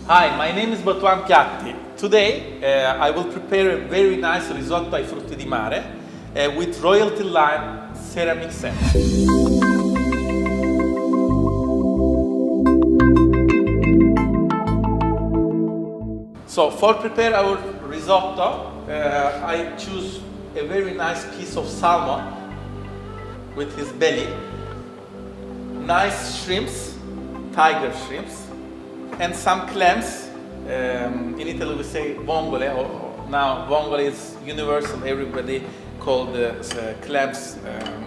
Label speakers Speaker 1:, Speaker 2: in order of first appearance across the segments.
Speaker 1: Hi, my name is Batuan Piatti. Today I will prepare a very nice risotto ai frutti di mare with royalty line ceramic set. So for prepare our risotto, I choose a very nice piece of salmon with his belly, nice shrimps, tiger shrimps, and some clams. In Italy we say vongole, or now vongole is universal, everybody call the clams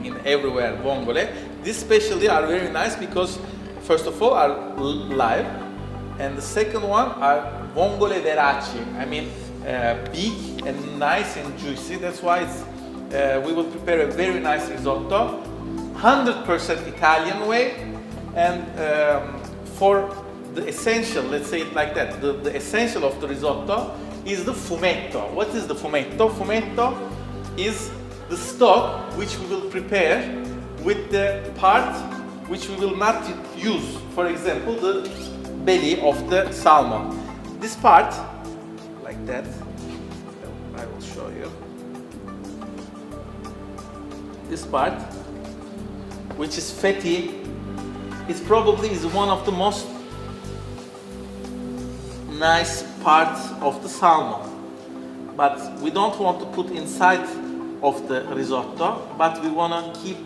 Speaker 1: in everywhere vongole. These specially are very nice because first of all are live, and the second one are vongole veraci, I mean big and nice and juicy. That's why we will prepare a very nice risotto, 100% Italian way, and for the essential, let's say it like that, the essential of the risotto is the fumetto. What is the fumetto? Fumetto is the stock which we will prepare with the part which we will not use. For example, the belly of the salmon. This part, like that, I will show you. This part, which is fatty, it probably is one of the most nice parts of the salmon, but we don't want to put inside of the risotto, but we want to keep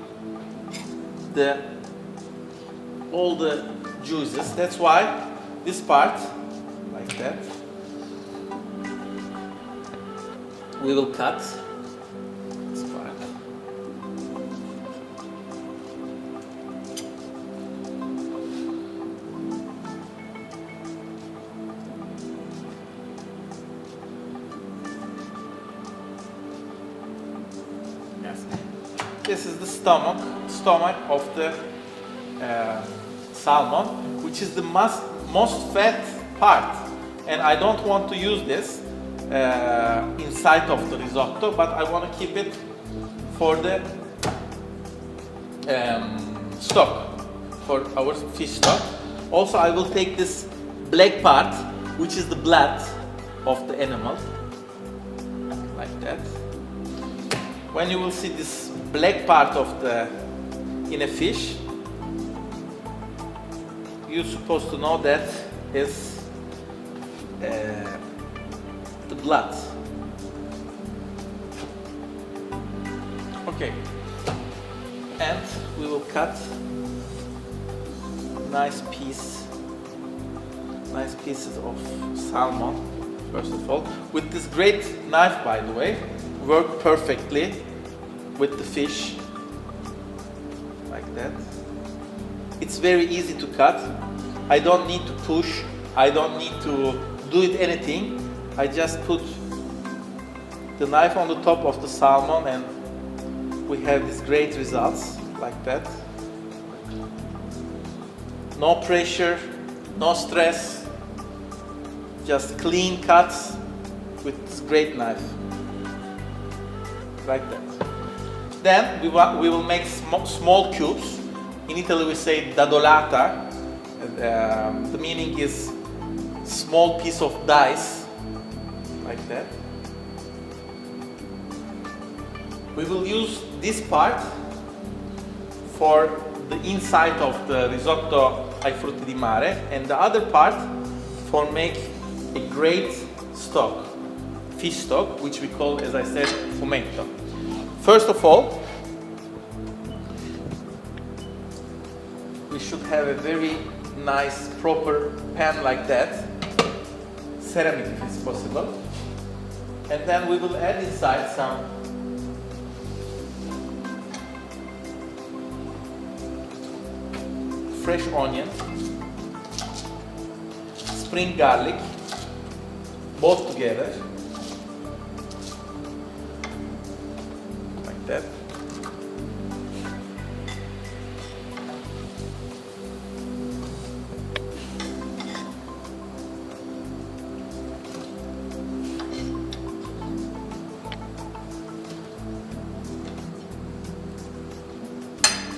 Speaker 1: all the juices. That's why this part, like that, we will cut this part. This is the stomach of the salmon, which is the most fat part, and I don't want to use this inside of the risotto, but I want to keep it for the stock, for our fish stock. Also, I will take this black part, which is the blood of the animal, like that. When you will see this black part in a fish, you're supposed to know that is the blood. Okay, and we will cut nice pieces of salmon. First of all, with this great knife, by the way, work perfectly with the fish, like that. It's very easy to cut. I don't need to push, I don't need to do it anything. I just put the knife on the top of the salmon and we have these great results, like that. No pressure, no stress, just clean cuts with this great knife, like that. Then we will make small cubes. In Italy we say dadolata. The meaning is small piece of dice, like that. We will use this part for the inside of the risotto ai frutti di mare, and the other part for make a great stock, fish stock, which we call, as I said, fumetto. First of all, we should have a very nice, proper pan like that, ceramic if it's possible, and then we will add inside some fresh onion, spring garlic, both together, like that.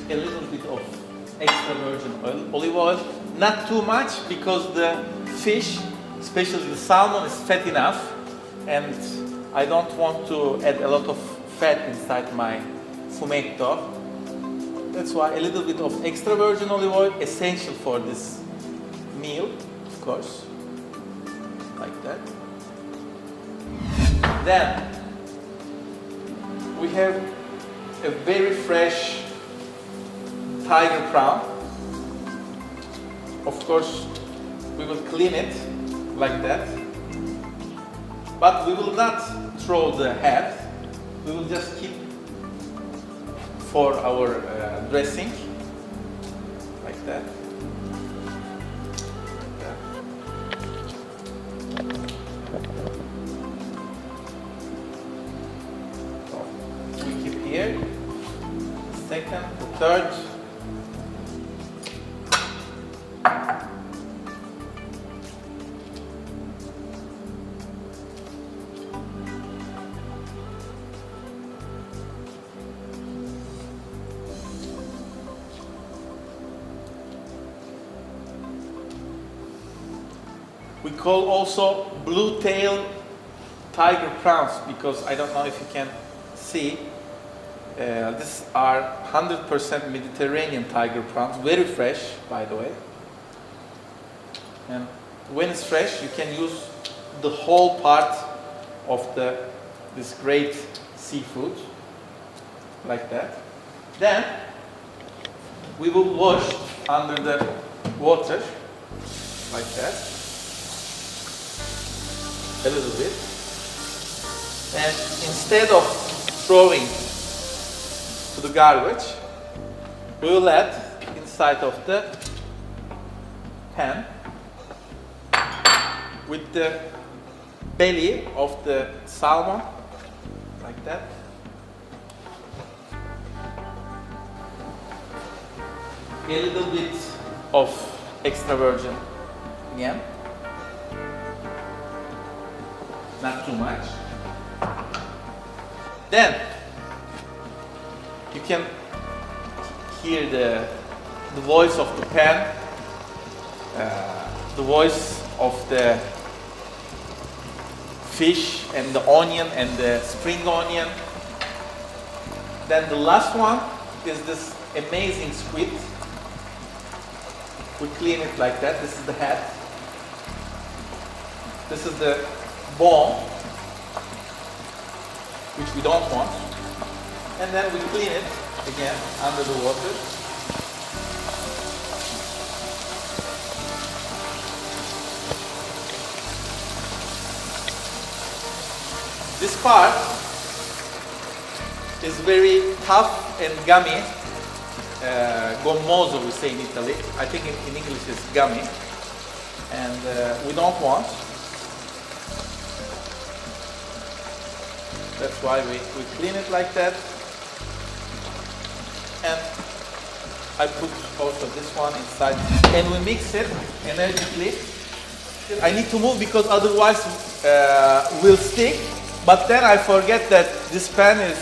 Speaker 1: A little bit of extra virgin oil, olive oil, not too much because the fish especially the salmon, is fat enough, and I don't want to add a lot of fat inside my fumetto. That's why a little bit of extra virgin olive oil essential for this meal, of course, like that. Then we have a very fresh tiger prawn. Of course, we will clean it like that, but we will not throw the head. We will just keep for our dressing, like that. So we keep here, second, the third. We call also blue tail tiger prawns because I don't know if you can see. These are 100% Mediterranean tiger prawns, very fresh, by the way. And when it's fresh, you can use the whole part of this great seafood, like that. Then we will wash under the water, like that. A little bit, and instead of throwing to the garbage, we will add inside of the pan with the belly of the salmon, like that. A little bit of extra virgin again. Not too much. Then you can hear the voice of the pan, the voice of the fish and the onion and the spring onion. Then the last one is this amazing squid. We clean it like that. This is the head. This is the bone, which we don't want, and then we clean it again under the water. This part is very tough and gummy, gommoso we say in Italy. I think in English it's gummy, and we don't want. That's why we clean it like that. And I put also this one inside. And we mix it energetically. I need to move because otherwise will stick. But then I forget that this pan is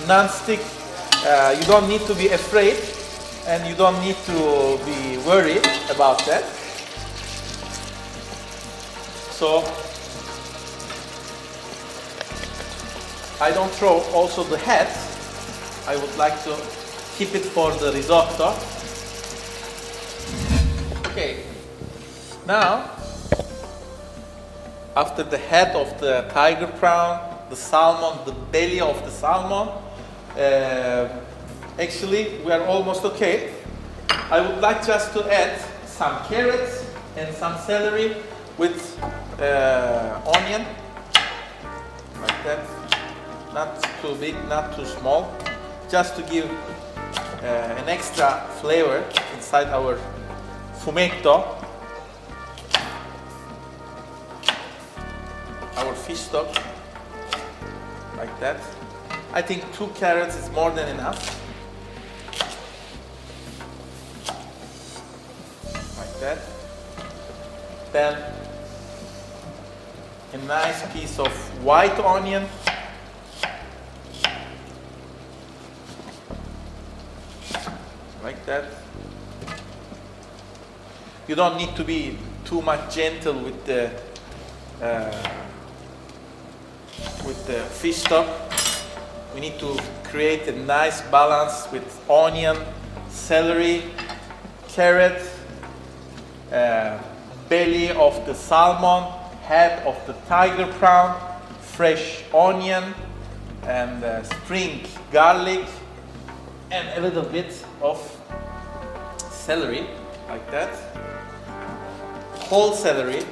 Speaker 1: non-stick. You don't need to be afraid and you don't need to be worried about that. So I don't throw also the head. I would like to keep it for the risotto. Okay. Now, after the head of the tiger prawn, the salmon, the belly of the salmon, actually we are almost okay. I would like just to add some carrots and some celery with onion, like that. Not too big, not too small, just to give an extra flavor inside our fumetto, our fish stock, like that. I think 2 carrots is more than enough, like that. Then a nice piece of white onion, like that. You don't need to be too much gentle with the uh, with the fish stock. We need to create a nice balance with onion, celery, carrot, belly of the salmon, head of the tiger prawn, fresh onion, and spring garlic, and a little bit of celery, like that. Whole celery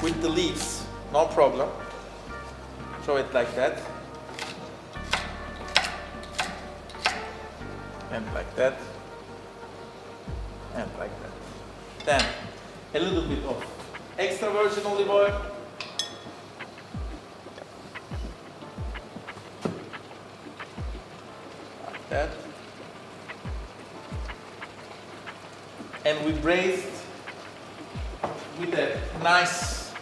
Speaker 1: with the leaves, no problem. Throw it like that. And like that. And like that. Then a little bit of extra virgin olive oil. Like that. And we braised with a nice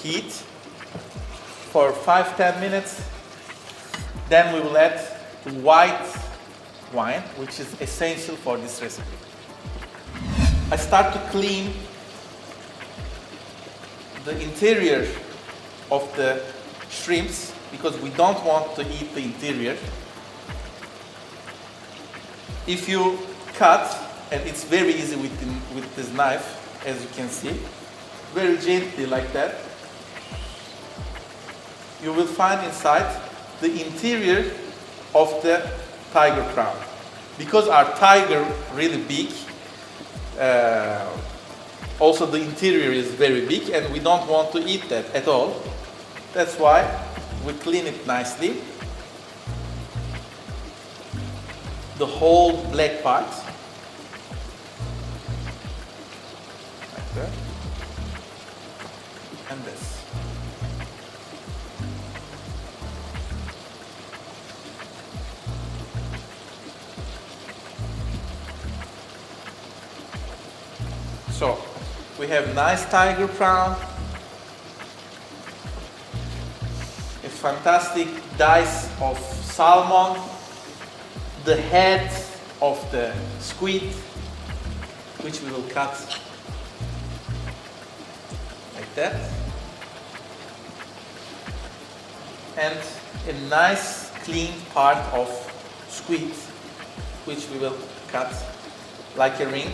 Speaker 1: heat for 5-10 minutes. Then we will add white wine, which is essential for this recipe. I start to clean the interior of the shrimps because we don't want to eat the interior. If you cut, and it's very easy with this knife, as you can see, very gently like that, you will find inside the interior of the tiger prawn. Because our tiger really big, also the interior is very big, and we don't want to eat that at all. That's why we clean it nicely. The whole black part. Like that. And this. So, we have nice tiger prawn, a fantastic dice of salmon, the head of the squid, which we will cut like that, and a nice clean part of squid, which we will cut like a ring.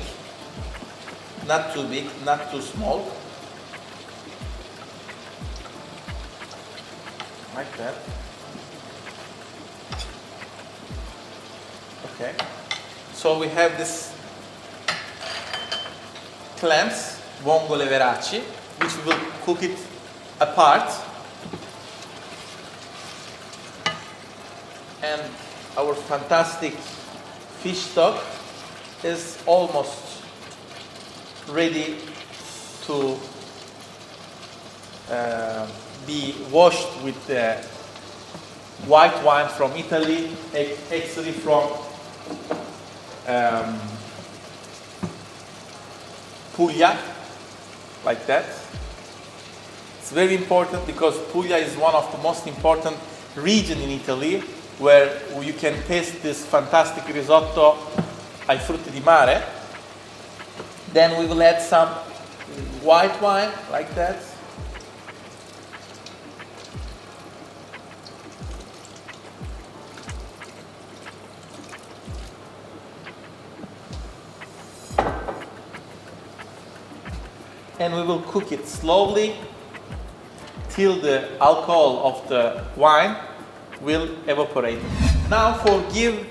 Speaker 1: Not too big, not too small. Like that. Okay. So we have this clams, vongole veraci, which we will cook it apart. And our fantastic fish stock is almost ready to be washed with white wine from Italy, actually from Puglia, like that. It's very important because Puglia is one of the most important regions in Italy where you can taste this fantastic risotto ai frutti di mare. Then we will add some white wine, like that. And we will cook it slowly till the alcohol of the wine will evaporate. Now for give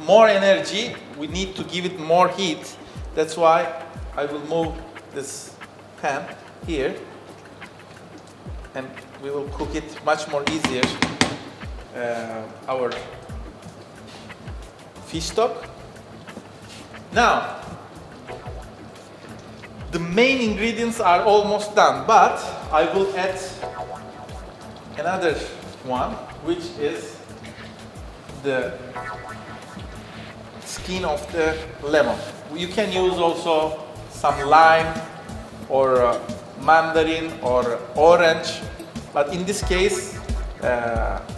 Speaker 1: more energy, we need to give it more heat. That's why I will move this pan here and we will cook it much more easier, our fish stock. Now, the main ingredients are almost done, but I will add another one, which is the skin of the lemon. You can use also some lime or mandarin or orange, but in this case,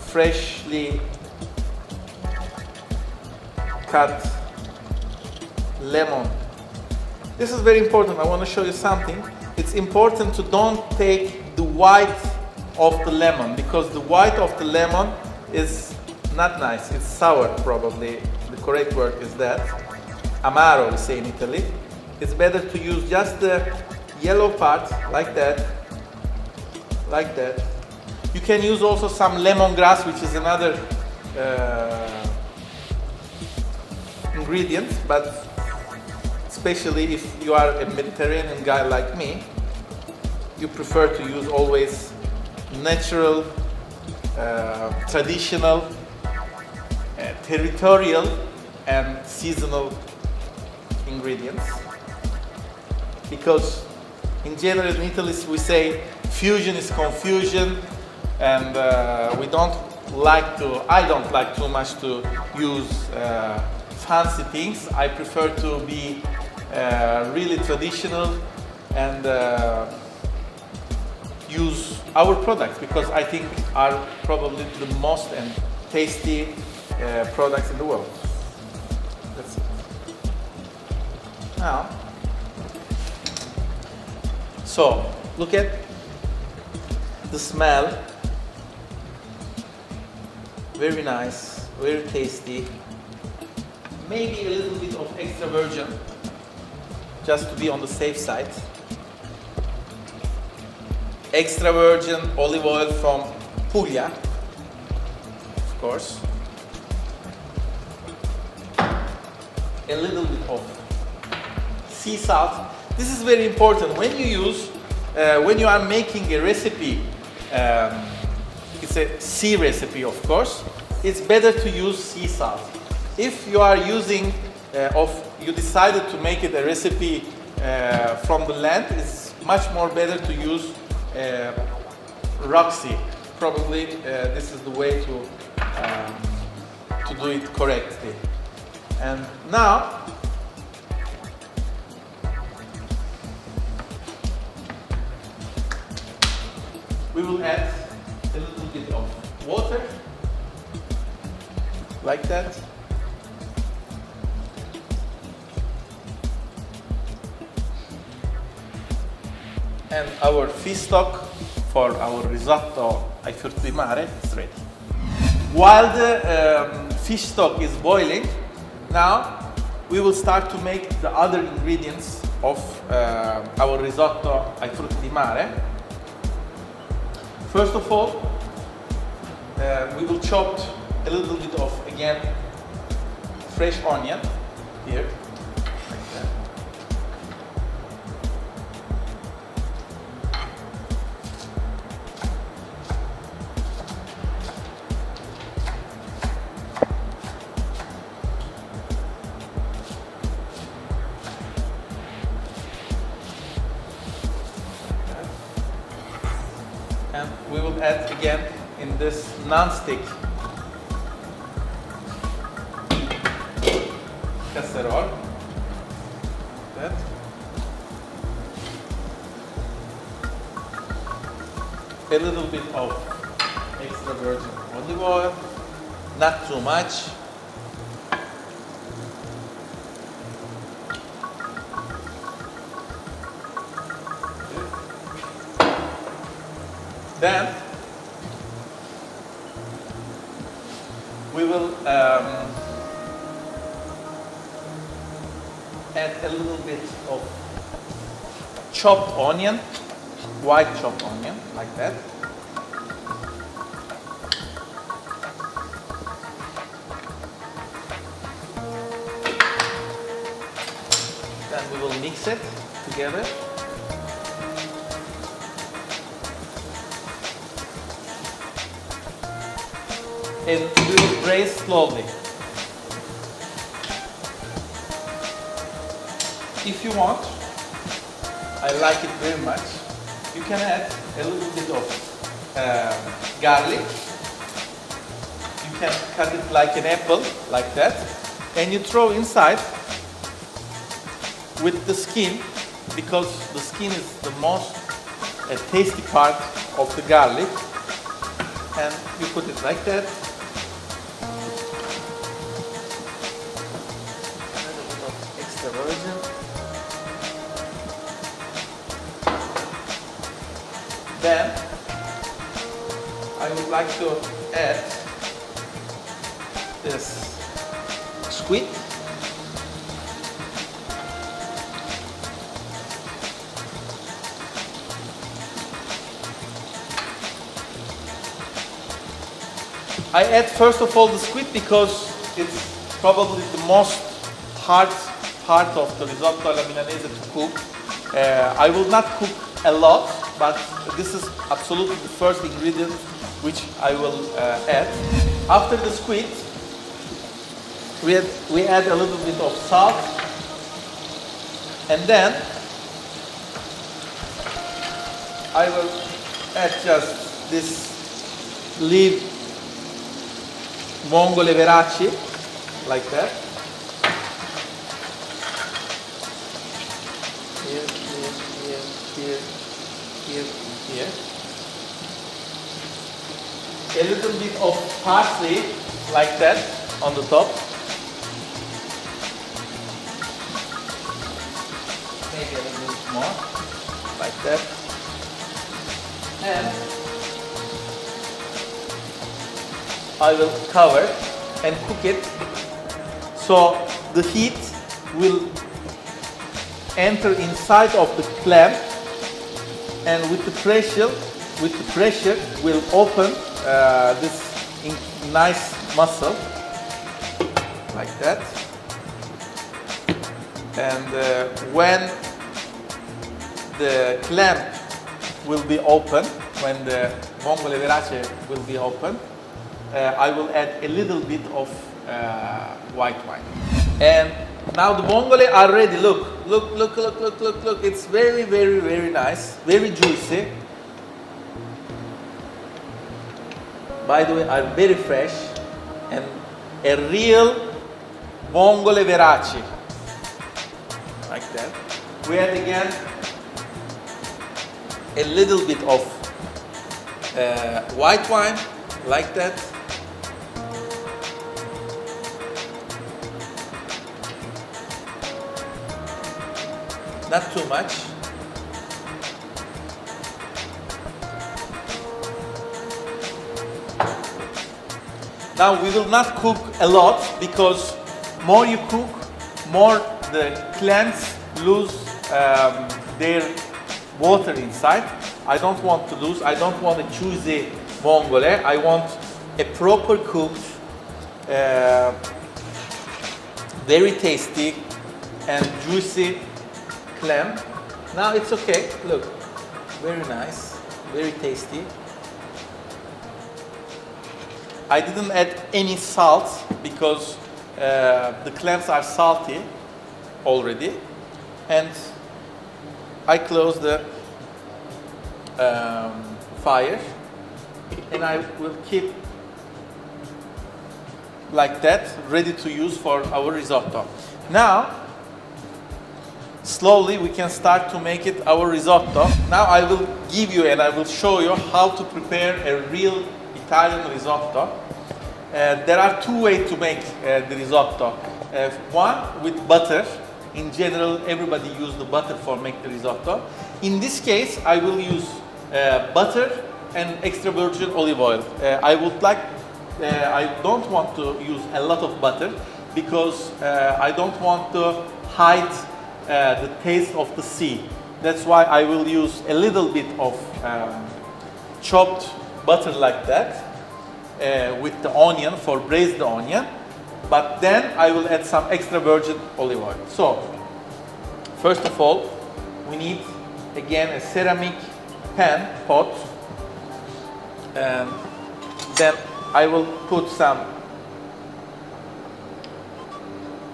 Speaker 1: freshly cut lemon. This is very important. I want to show you something. It's important to don't take the white of the lemon, because the white of the lemon is not nice. It's sour, probably. The correct word is that. Amaro, we say in Italy. It's better to use just the yellow part, like that. Like that. You can use also some lemongrass, which is another ingredient, but especially if you are a Mediterranean guy like me, you prefer to use always natural, traditional, territorial and seasonal ingredients. Because in general in Italy we say fusion is confusion, and I don't like too much to use fancy things. I prefer to be really traditional and use our products, because I think are probably the most and tasty products in the world. That's it. Now, so look at the smell. Very nice, very tasty. Maybe a little bit of extra virgin, just to be on the safe side. Extra virgin olive oil from Puglia, of course. A little bit of sea salt. This is very important when you use, when you are making a recipe. It's a sea recipe, of course. It's better to use sea salt. If you are using, you decided to make it a recipe from the land, it's much more better to use rock sea. Probably this is the way to do it correctly. And now we will add a little bit of water, like that. And our fish stock for our risotto ai frutti di mare is ready. While the fish stock is boiling, now we will start to make the other ingredients of our risotto ai frutti di mare. First of all, we will chop a little bit of, again, fresh onion here. And we will add again in this non-stick casserole. That. A little bit of extra virgin olive oil, not too much. Then we will add a little bit of chopped onion, white chopped onion, like that. Then we will mix it together. And we will braise slowly. If you want, I like it very much, you can add a little bit of garlic. You can cut it like an apple, like that, and you throw inside with the skin, because the skin is the most tasty part of the garlic. And you put it like that. Extra virgin. Then like to add this squid. I add first of all the squid because it's probably the most hard part of the risotto alla milanese to cook. I will not cook a lot, but this is absolutely the first ingredient which I will add. After the squid, we add a little bit of salt, and then I will add just this leaf vongole veraci, like that. Here, here. A little bit of parsley, like that, on the top. Maybe a little bit more, like that. And I will cover and cook it so the heat will enter inside of the clam, and with the pressure will open this nice muscle, like that. And when the clam will be open, when the vongole verace will be open, I will add a little bit of white wine. And now the vongole are ready. Look. It's very, very, very nice, very juicy. By the way, are very fresh and a real vongole veraci, like that. We add again a little bit of white wine, like that. Not too much. Now we will not cook a lot, because more you cook, more the clams lose their water inside. I don't want to lose. I don't want a juicy vongole. I want a proper cooked, very tasty and juicy clam. Now it's okay. Look, very nice, very tasty. I didn't add any salt because the clams are salty already, and I close the fire, and I will keep like that, ready to use for our risotto. Now slowly we can start to make it our risotto. Now I will give you and I will show you how to prepare a real Italian risotto. There are two ways to make the risotto. One with butter. In general, everybody uses the butter for make the risotto. In this case, I will use butter and extra virgin olive oil. I don't want to use a lot of butter because I don't want to hide the taste of the sea. That's why I will use a little bit of chopped butter like that with the onion for braise the onion. But then I will add some extra virgin olive oil. So, first of all, we need again a ceramic pot, and then I will put some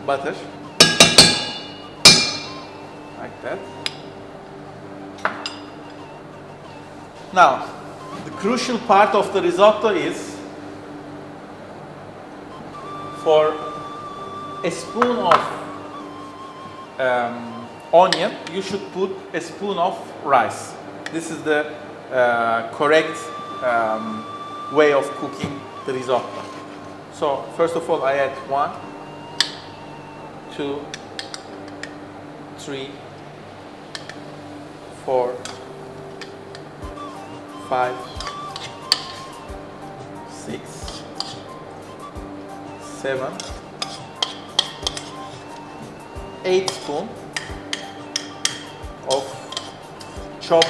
Speaker 1: butter, like that. Now, the crucial part of the risotto is for a spoon of onion, you should put a spoon of rice. This is the correct way of cooking the risotto. So first of all, I add 1, 2, 3, 4, 5, 7, 8 spoons of chopped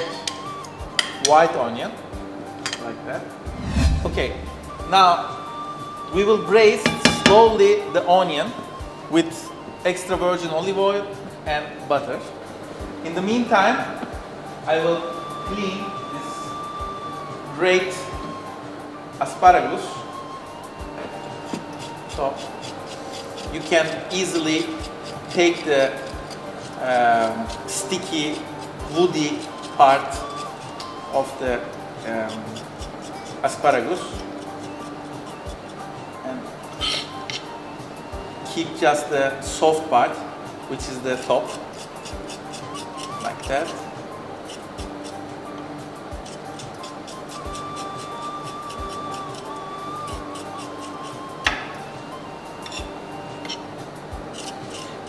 Speaker 1: white onion, like that. Okay, now we will braise slowly the onion with extra virgin olive oil and butter. In the meantime, I will clean this great asparagus. So you can easily take the sticky, woody part of the asparagus and keep just the soft part, which is the top, like that.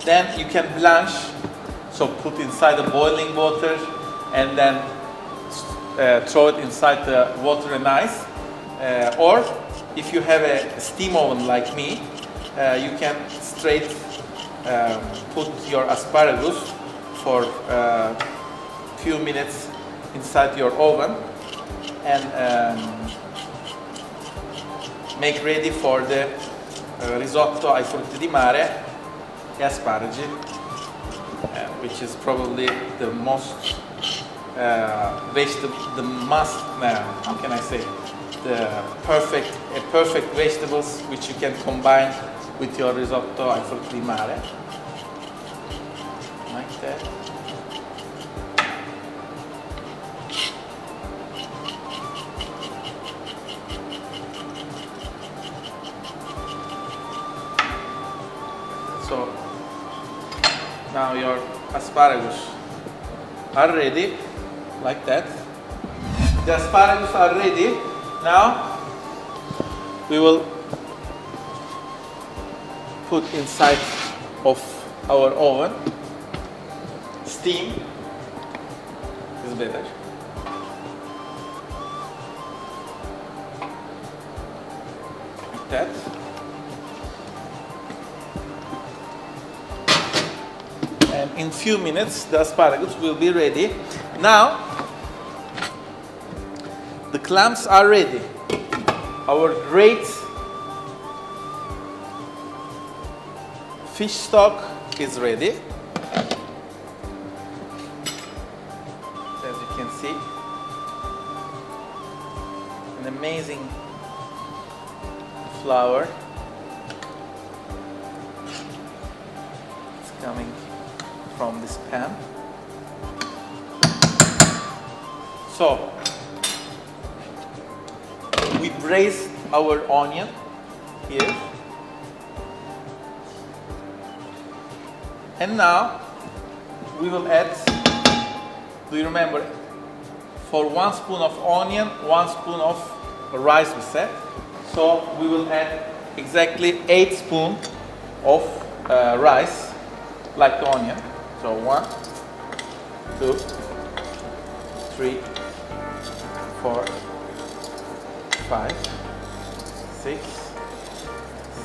Speaker 1: Then you can blanch, so put inside the boiling water and then throw it inside the water and ice. Or if you have a steam oven like me, you can straight put your asparagus for a few minutes inside your oven and make ready for the risotto ai frutti di mare e asparagi, which is probably the most vegetable, the must, how can I say, the perfect vegetables which you can combine with your risotto ai frutti di mare, like that. So now your asparagus are ready, like that. The asparagus are ready. Now we will put inside of our oven. Steam is better. Like that. And in few minutes the asparagus will be ready. Now the clams are ready. Our great fish stock is ready. As you can see, an amazing flour. It's coming from this pan. So we braised our onion here, and now we will add, do you remember, for 1 spoon of onion, 1 spoon of rice we said. So we will add exactly 8 spoons of rice, like the onion. So 1, 2, 3, 4, 5, 6,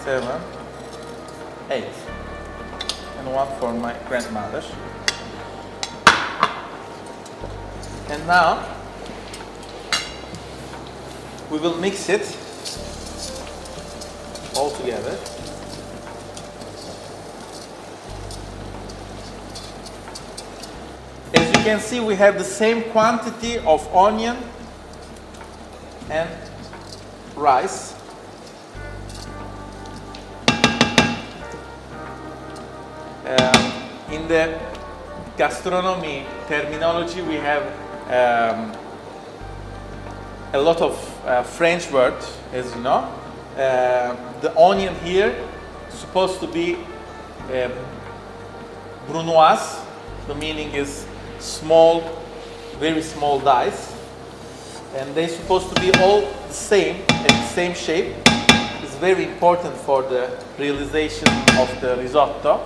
Speaker 1: 7, 8, and 1 for my grandmother. And now we will mix it all together. As you can see, we have the same quantity of onion and rice. In the gastronomy terminology, we have a lot of French words, as you know. The onion here is supposed to be brunoise. The meaning is small, very small dice, and they're supposed to be all the same, in the same shape. It's very important for the realization of the risotto.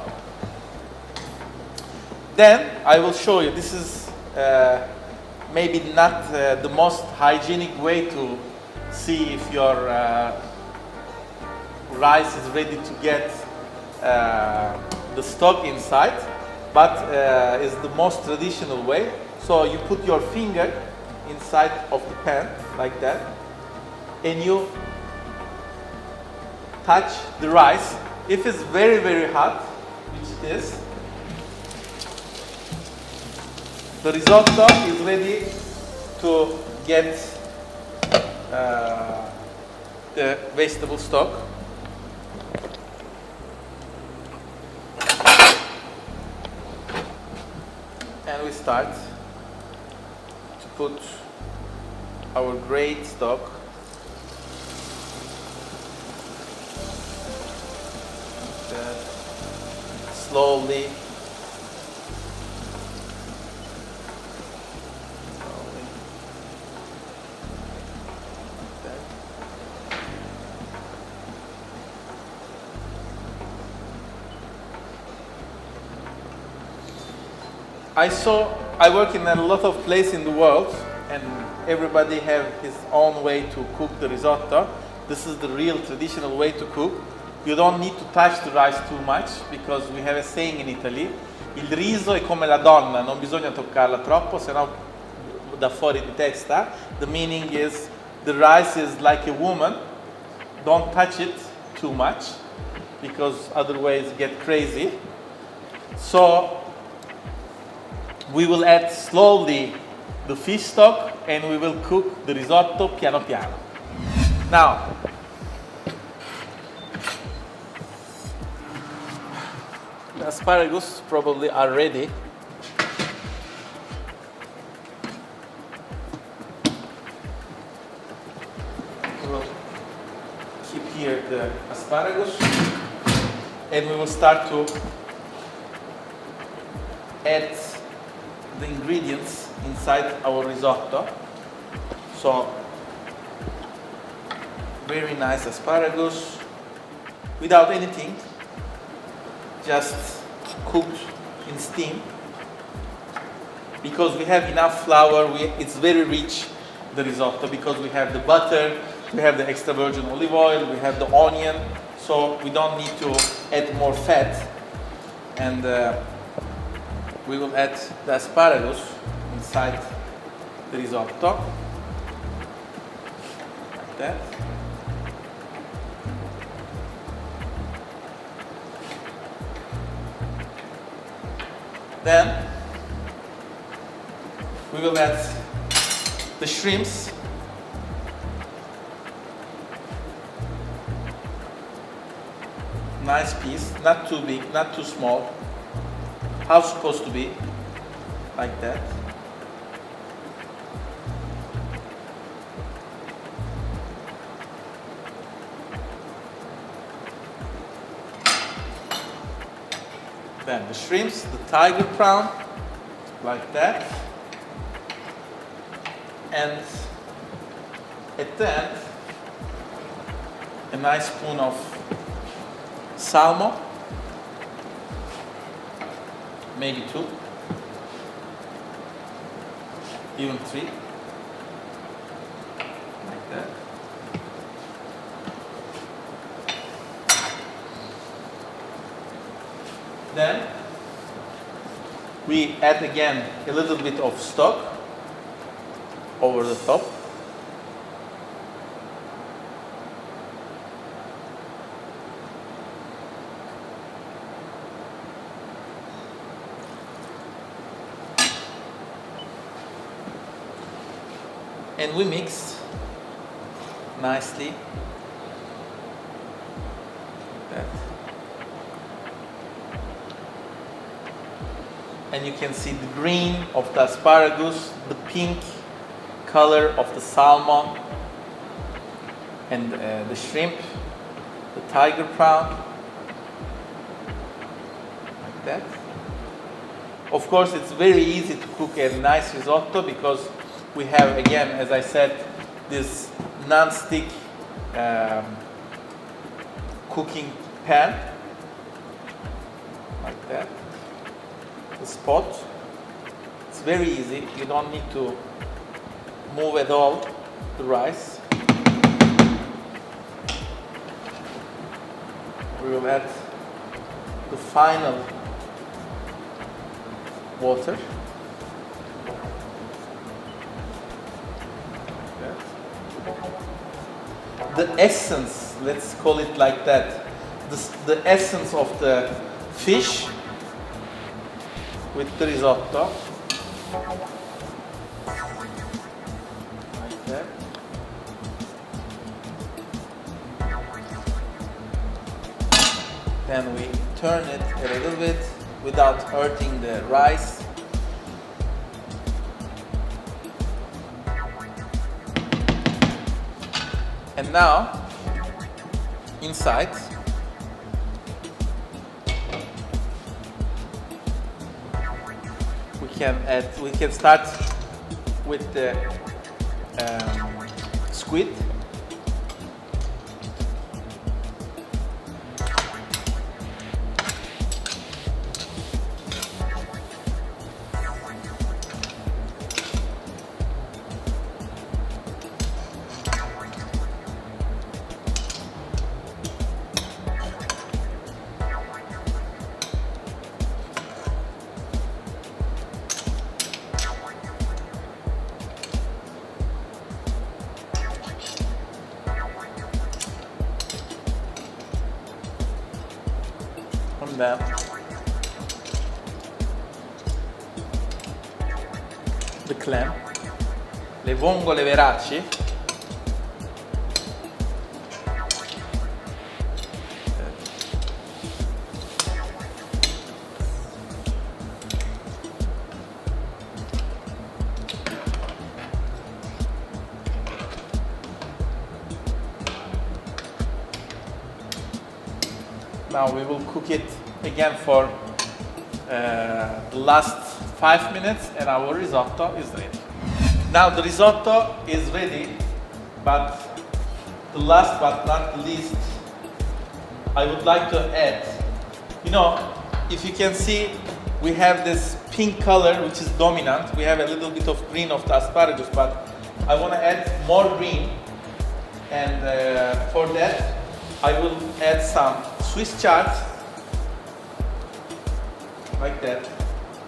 Speaker 1: Then I will show you. This is maybe not the most hygienic way to see if your rice is ready to get the stock inside, but is the most traditional way. So you put your finger inside of the pan like that, and you touch the rice. If it's very, very hot, which it is, the risotto is ready to get the vegetable stock. And we start to put our great stock. Slowly. I work in a lot of places in the world, and everybody have his own way to cook the risotto. This is the real traditional way to cook. You don't need to touch the rice too much, because we have a saying in Italy: il riso è come la donna, non bisogna toccarla troppo, sennò da fuori di testa. The meaning is, the rice is like a woman, don't touch it too much, because otherwise get crazy. So we will add slowly the fish stock, and we will cook the risotto piano piano. Now, the asparagus probably are ready. We will keep here the asparagus, and we will start to add the ingredients inside our risotto. So, very nice asparagus without anything, just cooked in steam. Because we have enough flour, it's very rich, the risotto, because we have the butter, we have the extra virgin olive oil, we have the onion, so we don't need to add more fat. And we will add the asparagus inside the risotto, like that. Then we will add the shrimps. Nice piece, not too big, not too small. How it's supposed to be, like that. Then the shrimps, the tiger prawn, like that. And at the end, a nice spoon of salmon. Maybe 2, even 3, like that. Then we add again a little bit of stock over the top. And we mix nicely, like that. And you can see the green of the asparagus, the pink color of the salmon, and the shrimp, the tiger prawn, like that. Of course, it's very easy to cook a nice risotto, because we have, again, as I said, this non-stick cooking pan, like that. The spot. It's very easy. You don't need to move at all the rice. we will add the final water. The essence, let's call it like that, the essence of the fish with the risotto. Like that. Then we turn it a little bit without hurting the rice. And now, inside, we can start with the squid. From there, the clam, le vongole veraci. Now we will cook it again for the last 5 minutes and our risotto is ready. Now the risotto is ready, but the last but not least, I would like to add, if you can see, we have this pink color which is dominant. We have a little bit of green of the asparagus, but I want to add more green, and for that I will add some Swiss chard, like that.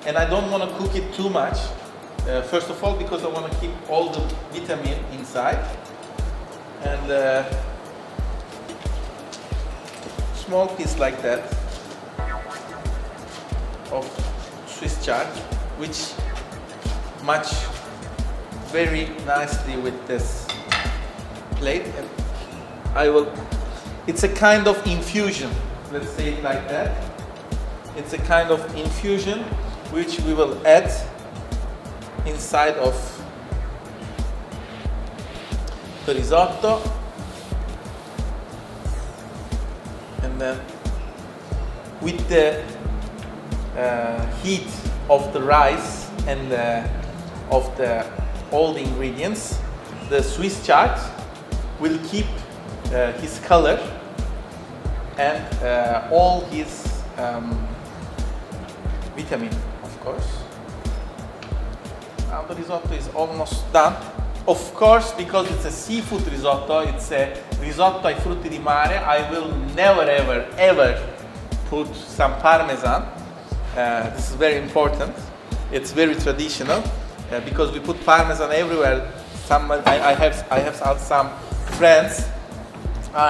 Speaker 1: And I don't want to cook it too much, first of all because I want to keep all the vitamin inside. And small piece like that of Swiss chard, which match very nicely with this plate. And it's a kind of infusion, let's say it like that. It's a kind of infusion which we will add inside of the risotto, and then with the heat of the rice and of all the ingredients, the Swiss chard will keep his color and all his vitamin, of course. Now the risotto is almost done. Of course, because it's a seafood risotto, it's a risotto ai frutti di mare, I will never ever put some parmesan. This is very important. It's very traditional because we put parmesan everywhere. I have some friends.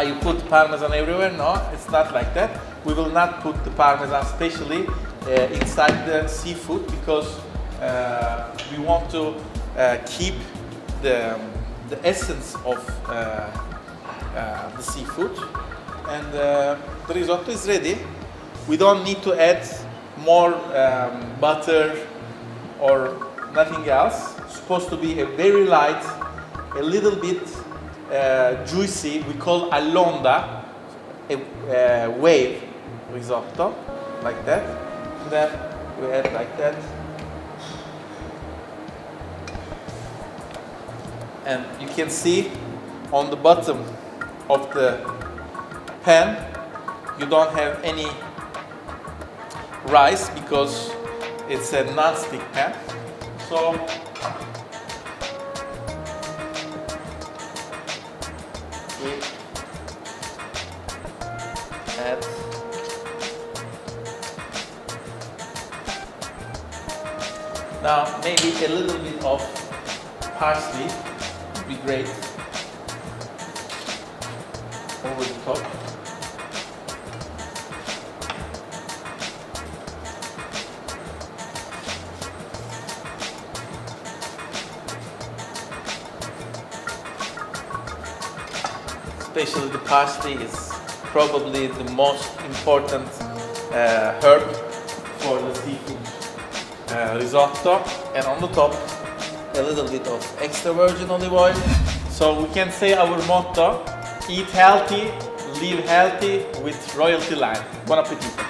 Speaker 1: You put parmesan everywhere? No, it's not like that. We will not put the parmesan, especially inside the seafood, because we want to keep the essence of the seafood. And the risotto is ready. We don't need to add more butter or nothing else. It's supposed to be a very light, a little bit juicy. We call allonda, a wave risotto, like that. And then we add like that. And you can see on the bottom of the pan, you don't have any rice because it's a non-stick pan. So we Add. Now maybe a little bit of parsley would be great over the top. Especially the parsley is probably the most important herb for the seafood risotto, and on the top a little bit of extra virgin olive oil. So we can say our motto: eat healthy, live healthy with royalty line. Buon appetito!